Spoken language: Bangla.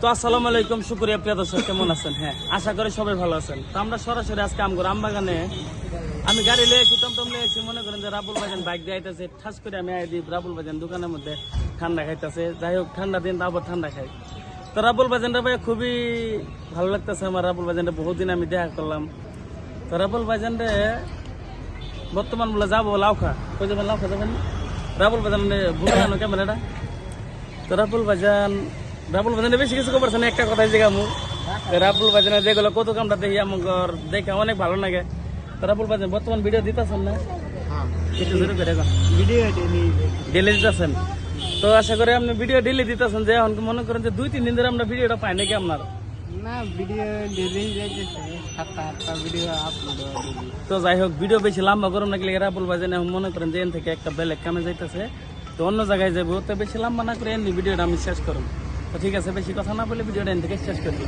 তো আসসালামু আলাইকুম, শুকরিয়া প্রিয় দর্শক, কেমন আছেন? হ্যাঁ, আশা করি সবাই ভালো আছেন। তো আমরা সরাসরি আজকে আমগর আমবাগানে আমি গাড়ি লিয়েছি, টমটম লিয়েছি। মনে করেন যে রাবুল ভাইজান বাইক দিয়ে আইতেছে, ঠাস করে আমি আই দিই রাবুল ভাইজান দোকানের মধ্যে ঠান্ডা খাইতেছে। যাই হোক, ঠান্ডা দিন আবার ঠান্ডা খাই। তো রাবুল ভাইজানটা ভাই খুবই ভালো লাগতেছে আমার। রাবুল ভাইজানটা বহুদিন আমি দেখা করলাম। তো রাবুল ভাইজানরে বর্তমান বলে যাবো লাউখা, কই যাবেন? লাউখা যাবেন? রাবুল ভাইজান ভুলে জানো ক্যামেরাটা। তো রাবুল ভাইজান বেশি কিছু করছে না, একটা কথাই জিগামু। রাবুল ভাইজানের যেগুলো কত কামটা দেখি আমার দেখে অনেক ভালো লাগে। তো রাবুল ভাইজান বর্তমান ভিডিও দিতেছেন না? একটু জোরে করে এখন ভিডিও ডেলি দিতেছেন। তো আশা করি আপনি ভিডিও ডেলি দিতেছেন, যে এখন মনে করেন যে 2-3 দিন ধরে আমরা ভিডিওটা পাই নাকি আপনার? না, ভিডিও ডেলি যাইতেছে 7-8টা ভিডিও আপলোড হয় ডেলি। তো যাই হোক, ভিডিও বেশি লম্বা করুন নাকি রাবুল ভাইজান এখন মনে করেন যে এন থেকে একটা বেলেগ কামে যাইতেছে, তো অন্য জায়গায় যাবো। তো বেশি লম্বা না করে এমনি ভিডিওটা আমি শেষ করুন। তো ঠিক আছে, বেশি কথা না বলে ভিডিওটা এন থেকে শেষ করি।